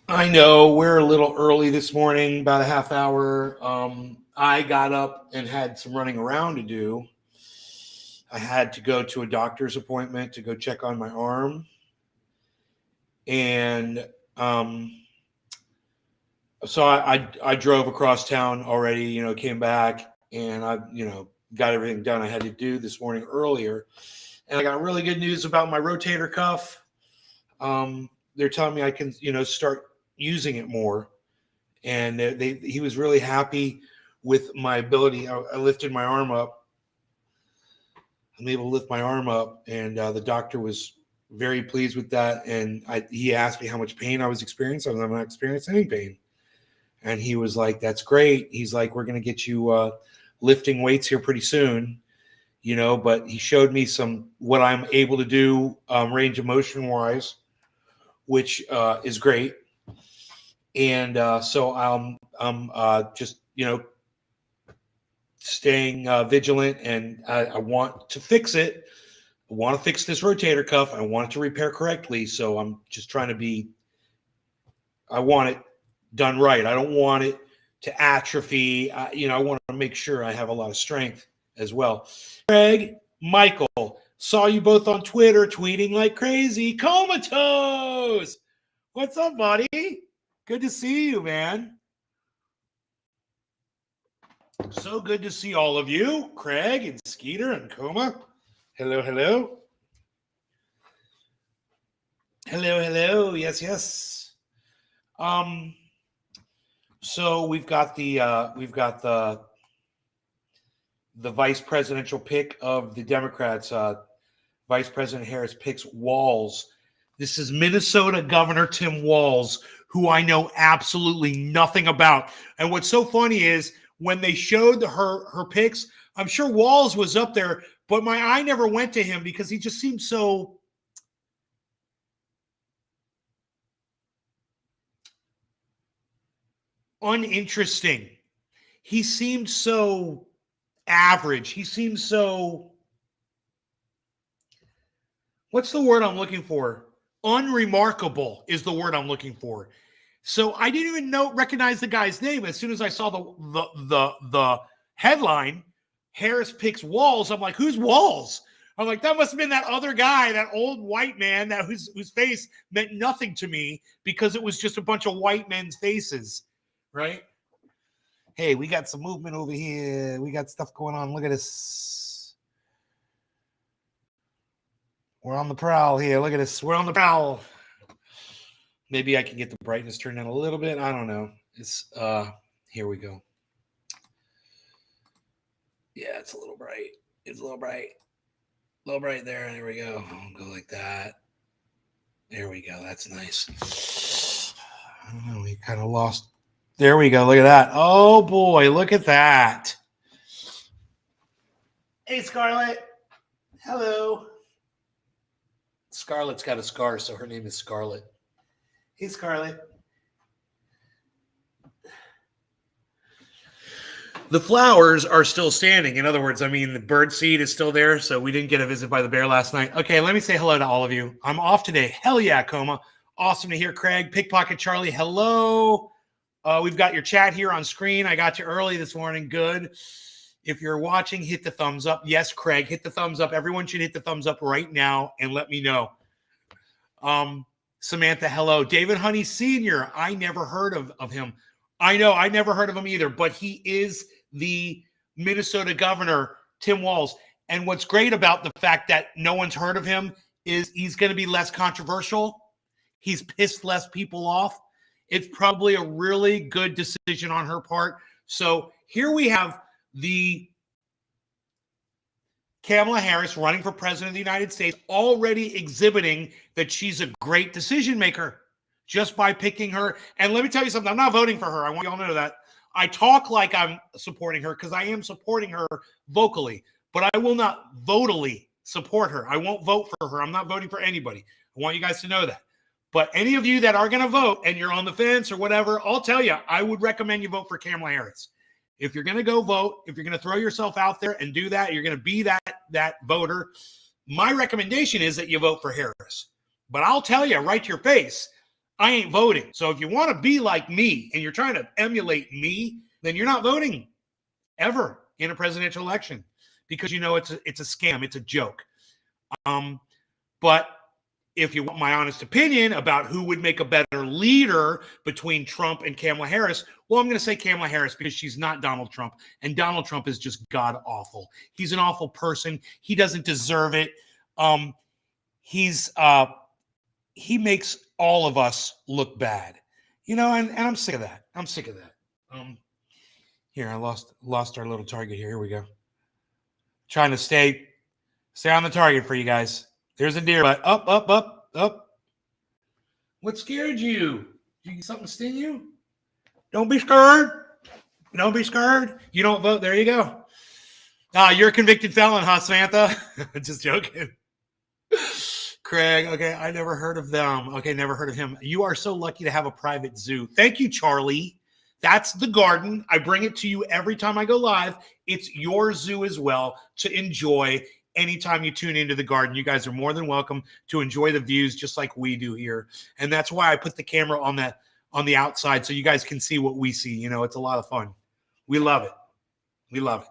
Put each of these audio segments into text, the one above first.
I know we're a little early this morning, about a half hour. I got up and had some running around to do. I had to go to a doctor's appointment to go check on my arm. And so I drove across town already, came back and I, got everything done I had to do this morning earlier. And I got really good news about my rotator cuff. They're telling me I can, start using it more. And he was really happy with my ability. I lifted my arm up. I'm able to lift my arm up, and the doctor was very pleased with that. And he asked me how much pain I was experiencing. I'm not experiencing any pain. And he was like, "That's great." He's like, "We're going to get you lifting weights here pretty soon." But he showed me what I'm able to do range of motion wise, which is great. And so I'm just, staying vigilant, and I want to fix it. I want to fix this rotator cuff. I want it to repair correctly. So I'm just trying to I want it done right. I don't want it to atrophy. I want to make sure I have a lot of strength as well. Craig, Michael, saw you both on Twitter tweeting like crazy. Comatose. What's up, buddy? Good to see you, man. So good to see all of you. Craig and Skeeter and Coma. Hello, hello. Hello, hello. Yes, yes. So we've got the vice presidential pick of the Democrats. Vice President Harris picks Walz. This is Minnesota Governor Tim Walz, who I know absolutely nothing about. And what's so funny is when they showed her picks, I'm sure Walz was up there, but my eye never went to him because he just seemed so uninteresting. He seemed so average. He seemed so, what's the word I'm looking for? Unremarkable is the word I'm looking for. So I didn't even recognize the guy's name. As soon as I saw the headline, Harris picks Walz. I'm like, who's Walz? I'm like, that must have been that other guy, that old white man whose face meant nothing to me because it was just a bunch of white men's faces, right? Hey, we got some movement over here. We got stuff going on. Look at this. We're on the prowl here. Look at this. We're on the prowl. Maybe I can get the brightness turned down a little bit. I don't know. It's here we go. Yeah, it's a little bright. It's a little bright. A little bright there. There we go. I'll go like that. There we go. That's nice. I don't know. We kind of lost. There we go. Look at that. Oh boy, look at that. Hey, Scarlett. Hello. Scarlett's got a scar, so her name is Scarlett. Hey, Scarlett. The flowers are still standing. In other words, the bird seed is still there, so we didn't get a visit by the bear last night. Okay, let me say hello to all of you. I'm off today. Hell yeah, Coma. Awesome to hear Craig. Pickpocket Charlie, hello. We've got your chat here on screen. I got you early this morning. Good. If you're watching, hit the thumbs up. Yes, Craig, hit the thumbs up. Everyone should hit the thumbs up right now and let me know. Samantha, hello. David Honey Sr., I never heard of him. I know, I never heard of him either, but he is the Minnesota governor, Tim Walz. And what's great about the fact that no one's heard of him is he's going to be less controversial. He's pissed less people off. It's probably a really good decision on her part So here we have the Kamala Harris running for president of the United States already exhibiting that she's a great decision maker just by picking her. And let me tell you something, I'm not voting for her. I want you all to know that. I talk like I'm supporting her because I am supporting her vocally, but I will not votally support her. I won't vote for her. I'm not voting for anybody. I want you guys to know that. But any of you that are going to vote and you're on the fence or whatever, I'll tell you, I would recommend you vote for Kamala Harris. If you're going to go vote, if you're going to throw yourself out there and do that, you're going to be that voter. My recommendation is that you vote for Harris. But I'll tell you right to your face, I ain't voting. So if you want to be like me and you're trying to emulate me, then you're not voting ever in a presidential election because you know it's a scam, it's a joke. But if you want my honest opinion about who would make a better leader between Trump and Kamala Harris, well, I'm going to say Kamala Harris because she's not Donald Trump. And Donald Trump is just god awful. He's an awful person. He doesn't deserve it. He makes all of us look bad, and I'm sick of that. I'm sick of that. Here, I lost our little target here. Here we go. Trying to stay on the target for you guys. There's a deer, but up. What scared you? Did you get something sting you? Don't be scared. Don't be scared. You don't vote. There you go. You're a convicted felon, huh, Samantha? Just joking. Craig, okay, I never heard of them. Okay, never heard of him. You are so lucky to have a private zoo. Thank you, Charlie. That's the garden. I bring it to you every time I go live. It's your zoo as well to enjoy anytime you tune into the garden. You guys are more than welcome to enjoy the views just like we do here. And that's why I put the camera on the outside so you guys can see what we see. It's a lot of fun. We love it. We love it.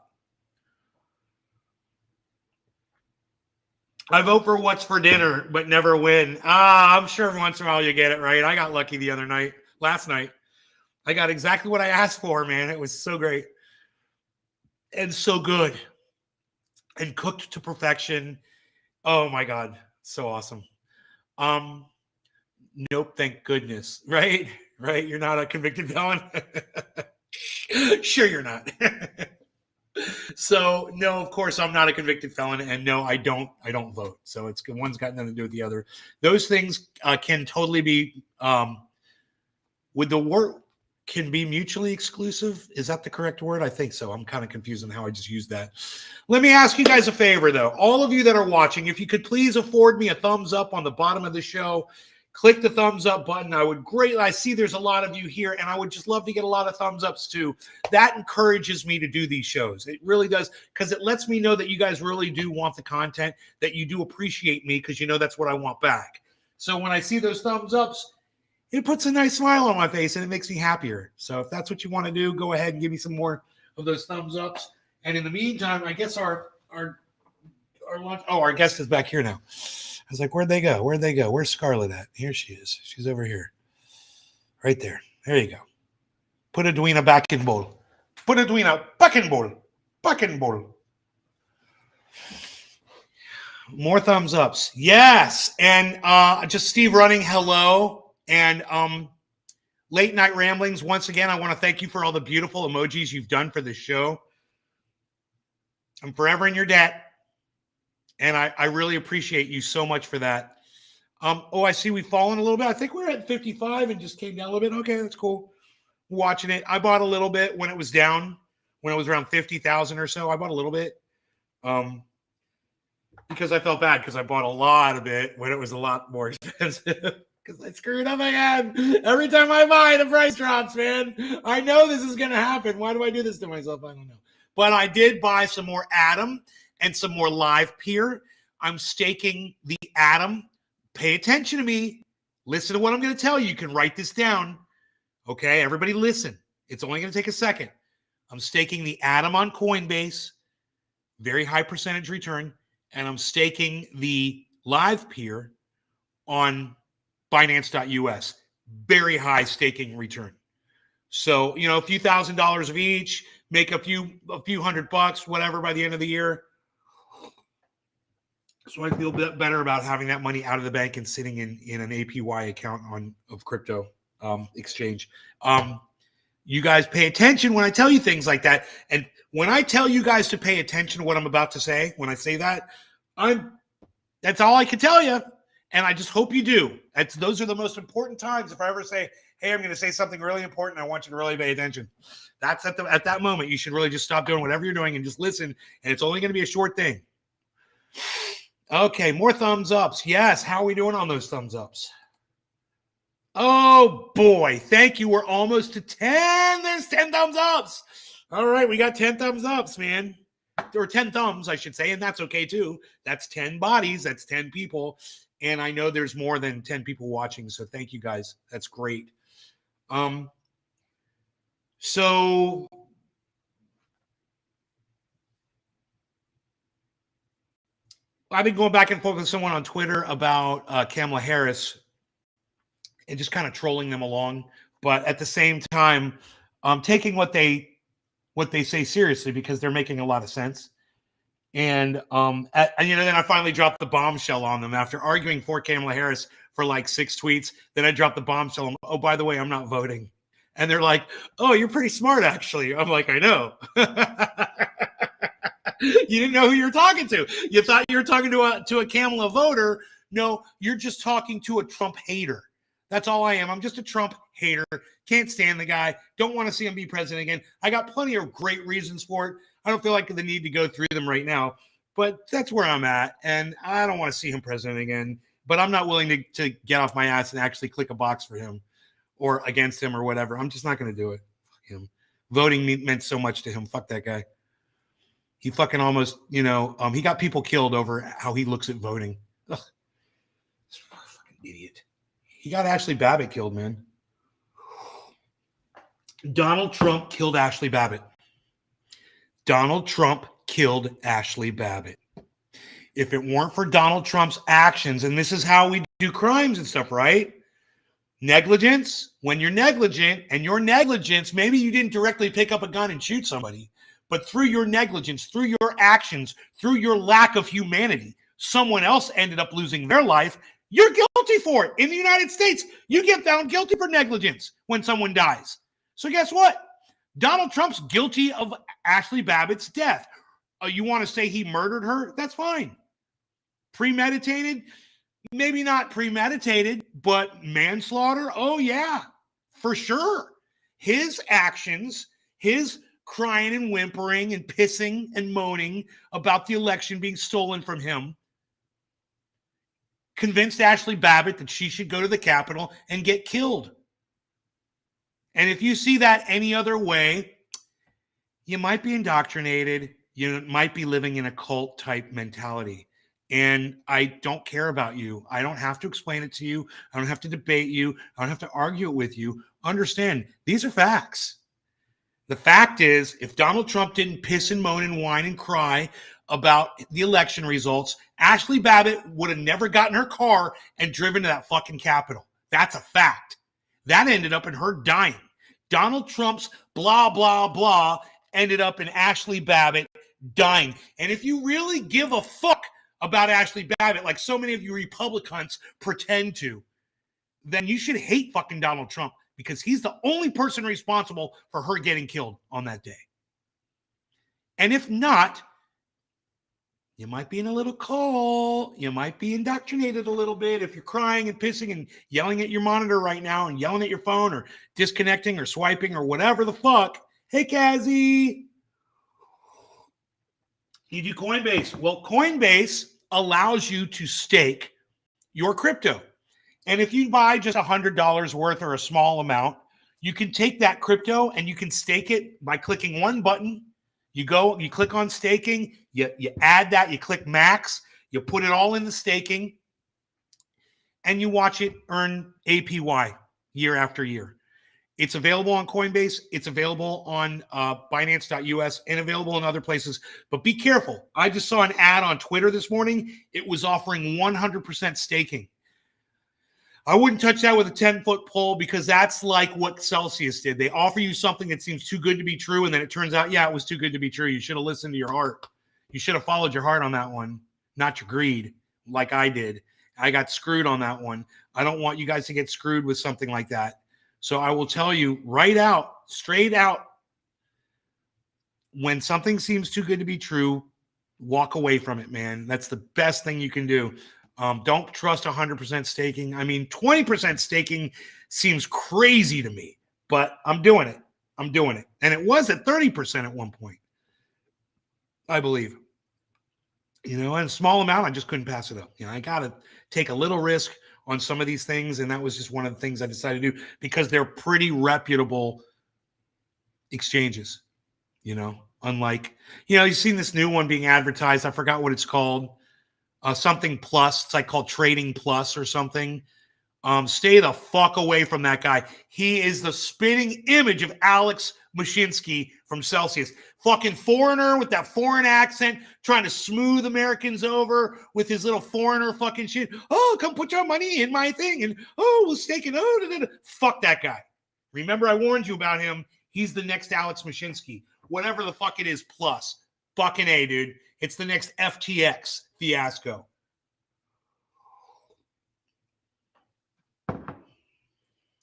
I vote for what's for dinner, but never win. I'm sure once in a while you get it right. I got lucky last night. I got exactly what I asked for, man. It was so great and so good and cooked to perfection. Oh my God. So awesome. Nope. Thank goodness. Right. You're not a convicted felon. Sure. You're not. So no, of course I'm not a convicted felon, and no, I don't vote. So it's one's got nothing to do with the other. Those things can totally be with the word can be mutually exclusive. Is that the correct word? I think so. I'm kind of confused on how I just used that. Let me ask you guys a favor though. All of you that are watching, if you could please afford me a thumbs up on the bottom of the show. Click the thumbs up button. I see there's a lot of you here, and I would just love to get a lot of thumbs ups too. That encourages me to do these shows. It really does, because it lets me know that you guys really do want the content, that you do appreciate me, because that's what I want back. So when I see those thumbs ups, it puts a nice smile on my face, and it makes me happier. So if that's what you want to do, go ahead and give me some more of those thumbs ups. And in the meantime, I guess our lunch. Oh, our guest is back here now. I was like, where'd they go? Where's Scarlett at? Here she is. She's over here. Right there. There you go. Put Edwina back in bowl. Put Edwina back in bowl. Back in bowl. More thumbs ups. Yes. And just Steve running. Hello. And Late Night Ramblings. Once again, I want to thank you for all the beautiful emojis you've done for this show. I'm forever in your debt. And I really appreciate you so much for that. I see we've fallen a little bit. I think we're at 55 and just came down a little bit. Okay, that's cool. Watching it. I bought a little bit when it was down, when it was around 50,000 or so. I bought a little bit because I felt bad because I bought a lot of it when it was a lot more expensive because I screwed up again. Every time I buy, the price drops, man. I know this is going to happen. Why do I do this to myself? I don't know. But I did buy some more Atom and some more live peer. I'm staking the Atom. Pay attention to me. Listen to what I'm going to tell you. You can write this down. Okay, everybody listen. It's only going to take a second. I'm staking the Atom on Coinbase. Very high percentage return. And I'm staking the live peer on Binance.us. Very high staking return. So, a few $1,000s of each, make a few $100, whatever, by the end of the year. So I feel better about having that money out of the bank and sitting in an APY account of crypto exchange. You guys pay attention when I tell you things like that. And when I tell you guys to pay attention to what I'm about to say, when I say that, that's all I can tell you. And I just hope you do. Those are the most important times. If I ever say, hey, I'm going to say something really important, I want you to really pay attention. That's at that moment. You should really just stop doing whatever you're doing and just listen. And it's only going to be a short thing. Okay, more thumbs ups. Yes, how are we doing on those thumbs ups? Oh, boy. Thank you. We're almost to 10. There's 10 thumbs ups. All right, we got 10 thumbs ups, man. Or 10 thumbs, I should say, and that's okay, too. That's 10 bodies. That's 10 people. And I know there's more than 10 people watching, so thank you, guys. That's great. So I've been going back and forth with someone on Twitter about Kamala Harris and just kind of trolling them along, but at the same time, taking what they say seriously because they're making a lot of sense. And then I finally dropped the bombshell on them after arguing for Kamala Harris for like 6 tweets. Then I dropped the bombshell. Oh, by the way, I'm not voting. And they're like, oh, you're pretty smart, actually. I'm like, I know. You didn't know who you were talking to. You thought you were talking to a Kamala voter. No, you're just talking to a Trump hater. That's all I am. I'm just a Trump hater. Can't stand the guy. Don't want to see him be president again. I got plenty of great reasons for it. I don't feel like the need to go through them right now, but that's where I'm at. And I don't want to see him president again, but I'm not willing to get off my ass and actually click a box for him or against him or whatever. I'm just not going to do it. Fuck him. Voting meant so much to him. Fuck that guy. He fucking almost, he got people killed over how he looks at voting. Ugh. This fucking idiot. He got Ashley Babbitt killed, man. Donald Trump killed Ashley Babbitt. Donald Trump killed Ashley Babbitt. If it weren't for Donald Trump's actions, and this is how we do crimes and stuff, right? Negligence. When you're negligent, and your negligence, maybe you didn't directly pick up a gun and shoot somebody, but through your negligence, through your actions, through your lack of humanity, someone else ended up losing their life. You're guilty for it. In the United States, you get found guilty for negligence when someone dies. So guess what? Donald Trump's guilty of Ashley Babbitt's death. You want to say he murdered her? That's fine. Premeditated? Maybe not premeditated, but manslaughter? Oh, yeah, for sure. His actions, his crying and whimpering and pissing and moaning about the election being stolen from him convinced Ashley Babbitt that she should go to the Capitol and get killed. And if you see that any other way, you might be indoctrinated. You might be living in a cult type mentality. And I don't care about you. I don't have to explain it to you. I don't have to debate you. I don't have to argue it with you. Understand, these are facts. The fact is, if Donald Trump didn't piss and moan and whine and cry about the election results, Ashley Babbitt would have never gotten her car and driven to that fucking Capitol. That's a fact. That ended up in her dying. Donald Trump's blah, blah, blah ended up in Ashley Babbitt dying. And if you really give a fuck about Ashley Babbitt, like so many of you Republicans pretend to, then you should hate fucking Donald Trump because he's the only person responsible for her getting killed on that day. And if not, you might be in a little cult. You might be indoctrinated a little bit if you're crying and pissing and yelling at your monitor right now and yelling at your phone or disconnecting or swiping or whatever the fuck. Hey, Kazzy. You do Coinbase. Well, Coinbase allows you to stake your crypto. And if you buy just $100 worth or a small amount, you can take that crypto and you can stake it by clicking one button. You click on staking, you add that, you click max, you put it all in the staking, and you watch it earn APY year after year. It's available on Coinbase. It's available on Binance.us and available in other places. But be careful. I just saw an ad on Twitter this morning. It was offering 100% staking. I wouldn't touch that with a 10-foot pole because that's like what Celsius did. They offer you something that seems too good to be true, and then it turns out, yeah, it was too good to be true. You should have listened to your heart. You should have followed your heart on that one, not your greed, like I did. I got screwed on that one. I don't want you guys to get screwed with something like that. So I will tell you right out, straight out. When something seems too good to be true, walk away from it, man. That's the best thing you can do. Don't trust 100% staking. I mean, 20% staking seems crazy to me, but I'm doing it. I'm doing it. And it was at 30% at one point, I believe. You know, and a small amount, I just couldn't pass it up. You know, I got to take a little risk on some of these things. And that was just one of the things I decided to do because they're pretty reputable exchanges, you know, unlike, you know, you've seen this new one being advertised. I forgot what it's called. Something Plus. It's like called Trading Plus or something. Stay the fuck away from that guy. He is the spitting image of Alex Mashinsky from Celsius. Fucking foreigner with that foreign accent, trying to smooth Americans over with his little foreigner fucking shit. Oh, come put your money in my thing. And, oh, we'll stake it. Oh, da, da, da. Fuck that guy. Remember, I warned you about him. He's the next Alex Mashinsky. Whatever the fuck it is, plus. Fucking A, dude. It's the next FTX fiasco.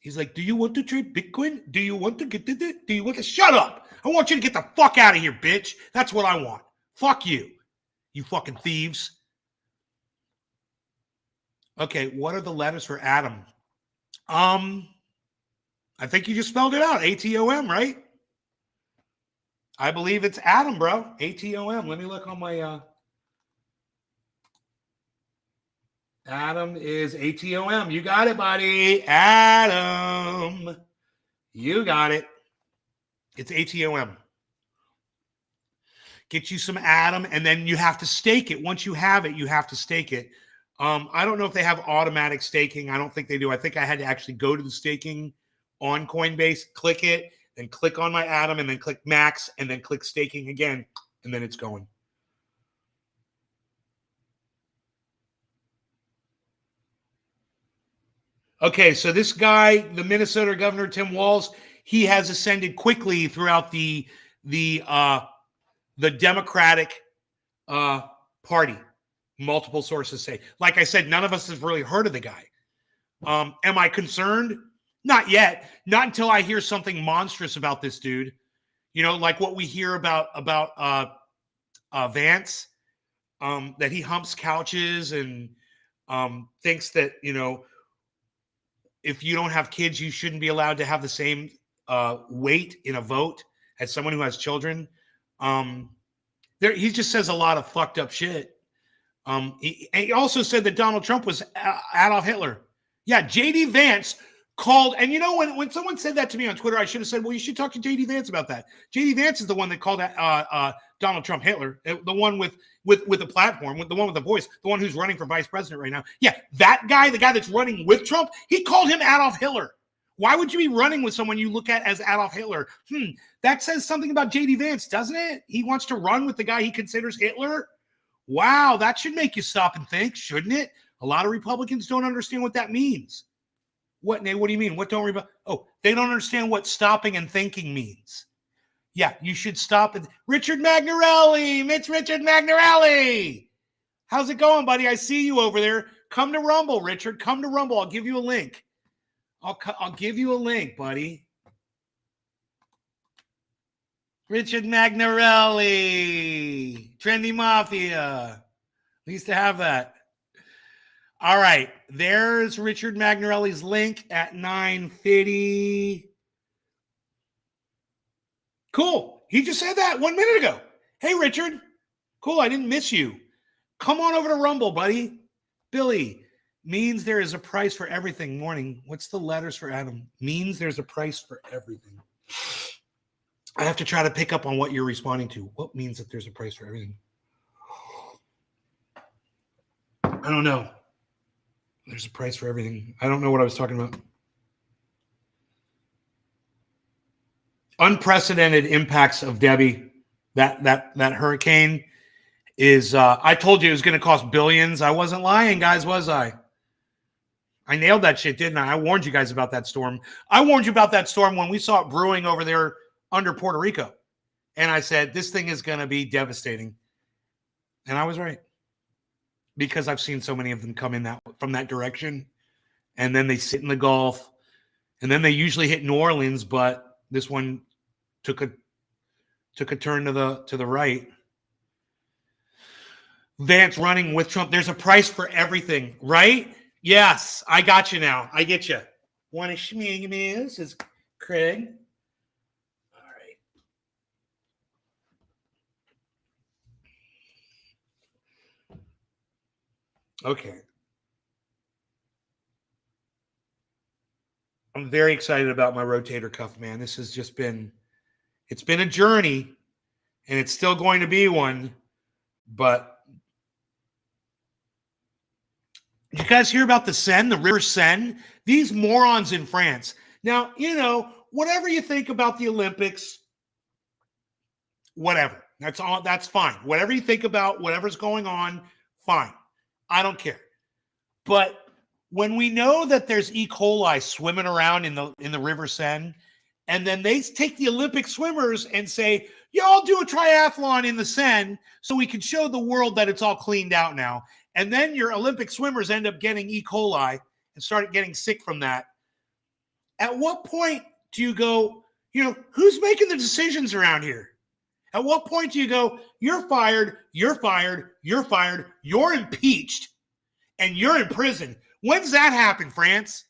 He's like, do you want to trade Bitcoin? Do you want to get it? Do you want to shut up? I want you to get the fuck out of here, bitch. That's what I want. Fuck you, you fucking thieves. Okay, what are the letters for Adam? I think you just spelled it out. ATOM, right? I believe it's Adam, bro. ATOM. Let me look on my Adam is ATOM. You got it, buddy. Adam. You got it. It's ATOM. Get you some Adam, and then you have to stake it. Once you have it, you have to stake it. I don't know if they have automatic staking. I don't think they do. I think I had to actually go to the staking on Coinbase, click it, then click on my Adam, and then click max, and then click staking again, and then it's going. Okay, so this guy, the Minnesota governor, Tim Walz, he has ascended quickly throughout the Democratic Party. Multiple sources say. Like I said, none of us have really heard of the guy. Am I concerned? Not yet. Not until I hear something monstrous about this dude. You know, like what we hear about Vance, that he humps couches and thinks that, you know, if you don't have kids, you shouldn't be allowed to have the same weight in a vote as someone who has children. He just says a lot of fucked up shit. He also said that Donald Trump was Adolf Hitler. Yeah, J.D. Vance called, and you know, when someone said that to me on Twitter, I should have said, well, you should talk to J.D. Vance about that. J.D. Vance is the one that called Donald Trump Hitler, the one with the platform, the one with the voice, the one who's running for vice president right now. Yeah, that guy, the guy that's running with Trump, he called him Adolf Hitler. Why would you be running with someone you look at as Adolf Hitler? That says something about J.D. Vance, doesn't it? He wants to run with the guy he considers Hitler. Wow, that should make you stop and think, shouldn't it? A lot of Republicans don't understand what that means. What, Nate? What do you mean? What don't they don't understand what stopping and thinking means. Yeah, you should stop. Richard Magnarelli, it's Richard Magnarelli. How's it going, buddy? I see you over there. Come to Rumble, Richard. Come to Rumble. I'll give you a link. I'll give you a link, buddy. Richard Magnarelli, Trendy Mafia. We used to have that. All right, there's Richard Magnarelli's link at 9:50. Cool. He just said that 1 minute ago. Hey, Richard. Cool, I didn't miss you. Come on over to Rumble, buddy. Billy, means there is a price for everything. Morning. What's the letters for Adam? Means there's a price for everything. I have to try to pick up on what you're responding to. What means that there's a price for everything? I don't know. There's a price for everything. I don't know what I was talking about. Unprecedented impacts of Debbie. That hurricane is, I told you it was going to cost billions. I wasn't lying, guys, was I? I nailed that shit, didn't I? I warned you guys about that storm. I warned you about that storm when we saw it brewing over there under Puerto Rico. And I said, this thing is going to be devastating. And I was right. Because I've seen so many of them come in from that direction. And then they sit in the Gulf. And then they usually hit New Orleans, but This one took a turn to the right. Vance running with Trump. There's a price for everything, right? Yes, I got you now. I get you. Want to shmee says Craig. All right. Okay. I'm very excited about my rotator cuff, man. This has just been, it's been a journey, and it's still going to be one. But did you guys hear about the Seine, the River Seine? These morons in France. Now, you know, whatever you think about the Olympics, whatever. That's all. That's fine. Whatever you think about, whatever's going on, fine. I don't care. But when we know that there's E. coli swimming around in the River Seine, and then they take the Olympic swimmers and say, y'all do a triathlon in the Seine so we can show the world that it's all cleaned out now. And then your Olympic swimmers end up getting E. coli and start getting sick from that. At what point do you go, you know, who's making the decisions around here? At what point do you go, you're fired, you're fired, you're fired, you're impeached, and you're in prison? When's that happen, France?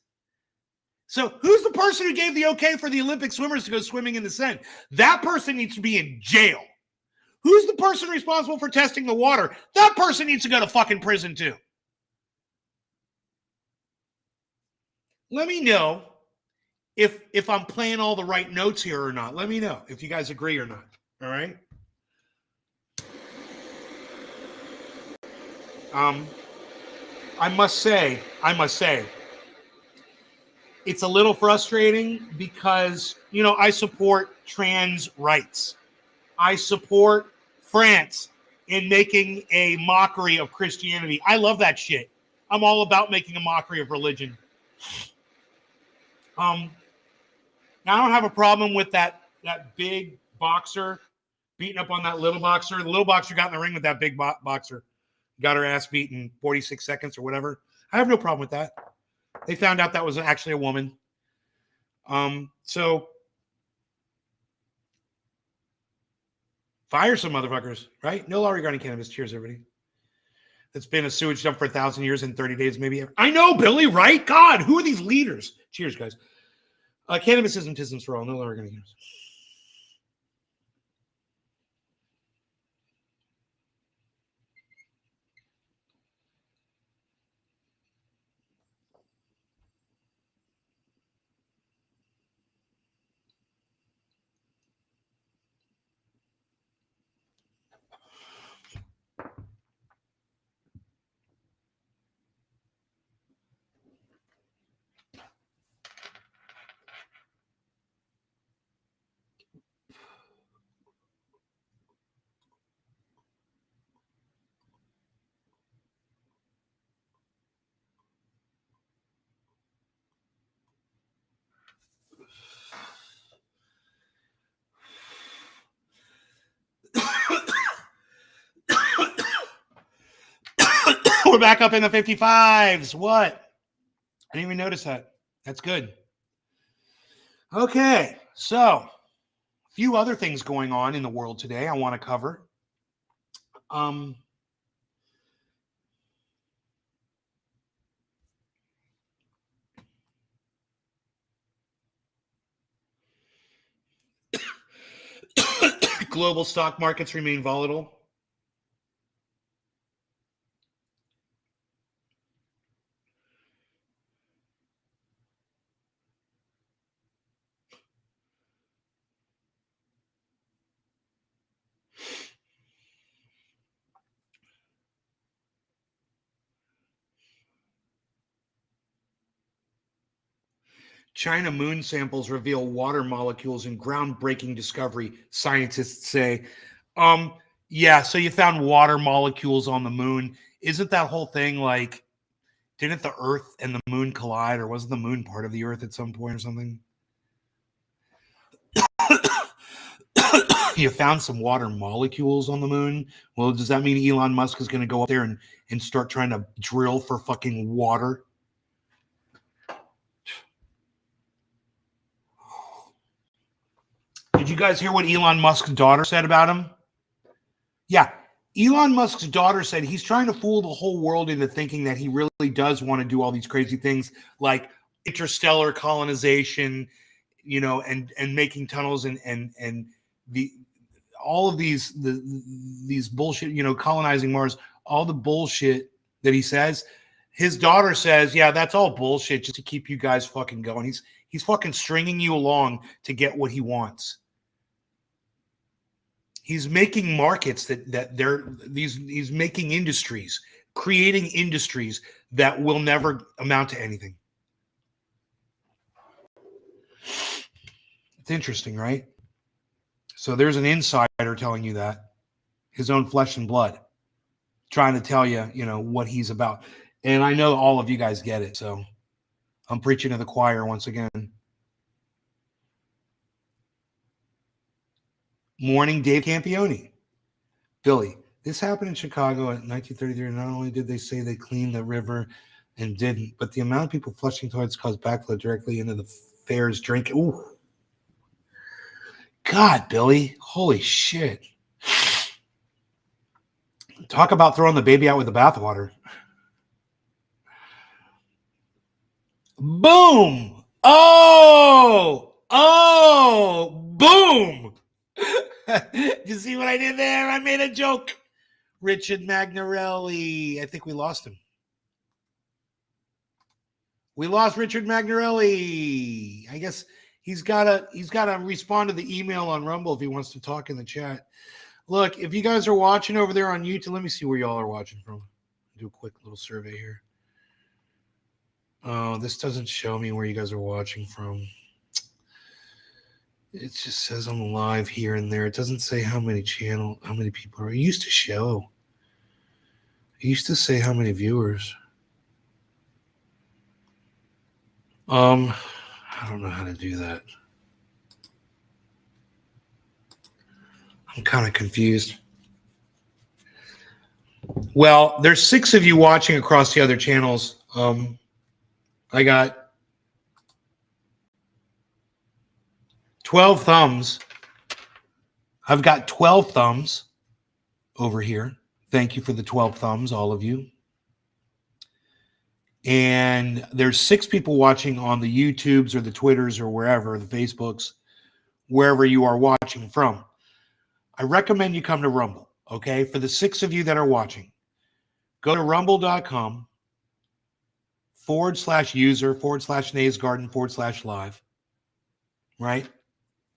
So who's the person who gave the okay for the Olympic swimmers to go swimming in the Seine? That person needs to be in jail. Who's the person responsible for testing the water? That person needs to go to fucking prison too. Let me know if I'm playing all the right notes here or not. Let me know if you guys agree or not. All right. I must say, it's a little frustrating because, you know, I support trans rights. I support France in making a mockery of Christianity. I love that shit. I'm all about making a mockery of religion. Now, I don't have a problem with that big boxer beating up on that little boxer. The little boxer got in the ring with that big boxer. Got her ass beat in 46 seconds or whatever. I have no problem with that. They found out that was actually a woman. So fire some motherfuckers, right? No law regarding cannabis. Cheers, everybody. It's been a sewage dump for 1,000 years and 30 days, maybe. I know, Billy, right? God, who are these leaders? Cheers, guys. Cannabis isn't tisms for all. No law regarding cannabis. We're back up in the 55s. What? I didn't even notice that. That's good. Okay, so a few other things going on in the world today I want to cover. Global stock markets remain volatile. China moon samples reveal water molecules in groundbreaking discovery, scientists say. Yeah, so you found water molecules on the moon. Isn't that whole thing like, didn't the Earth and the moon collide, or wasn't the moon part of the Earth at some point or something? You found some water molecules on the moon. Well, does that mean Elon Musk is going to go up there and start trying to drill for fucking water? you guys hear what Elon Musk's daughter said about him? Yeah. Elon Musk's daughter said he's trying to fool the whole world into thinking that he really does want to do all these crazy things like interstellar colonization, and making tunnels and the all of these bullshit, colonizing Mars, all the bullshit that he says. His daughter says, yeah, that's all bullshit just to keep you guys fucking going. He's fucking stringing you along to get what he wants. He's making markets he's making industries, creating industries that will never amount to anything. It's interesting, right? So there's an insider telling you that, his own flesh and blood, trying to tell you, what he's about. And I know all of you guys get it, so I'm preaching to the choir once again. Morning, Dave Campione. Billy, this happened in Chicago in 1933. Not only did they say they cleaned the river and didn't, but the amount of people flushing toilets caused backflow directly into the fair's drink. Ooh. God, Billy. Holy shit. Talk about throwing the baby out with the bathwater. Boom. Oh, boom. You see what I did there? I made a joke. Richard Magnarelli. I think we lost him. We lost Richard Magnarelli. I guess he's gotta respond to the email on Rumble if he wants to talk in the chat. Look, if you guys are watching over there on YouTube, let me see where y'all are watching from. Do a quick little survey here. Oh, this doesn't show me where you guys are watching from. It just says I'm live here and there. It doesn't say how many people are. It used to show. It used to say how many viewers. I don't know how to do that. I'm kind of confused. Well, there's 6 of you watching across the other channels. I got 12 thumbs. I've got 12 thumbs over here. Thank you for the 12 thumbs, all of you. And there's 6 people watching on the YouTubes or the Twitters or wherever, the Facebooks, wherever you are watching from. I recommend you come to Rumble, okay? For the 6 of you that are watching, go to rumble.com/user/naysgarden/live, right?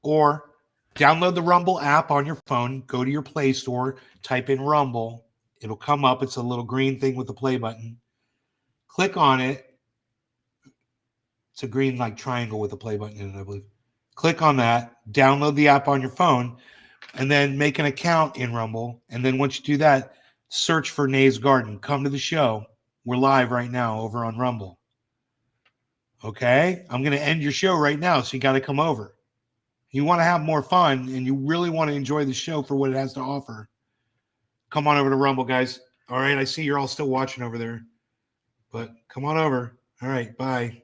Or download the Rumble app on your phone, go to your Play Store, type in Rumble. It'll come up. It's a little green thing with the play button. Click on it. It's a green like triangle with a play button in it, I believe. Click on that, download the app on your phone, and then make an account in Rumble. And then once you do that, search for Nay's Garden. Come to the show. We're live right now over on Rumble. Okay? I'm going to end your show right now, so you got to come over. You want to have more fun, and you really want to enjoy the show for what it has to offer, come on over to Rumble, guys. All right? I see you're all still watching over there, but come on over. All right, bye.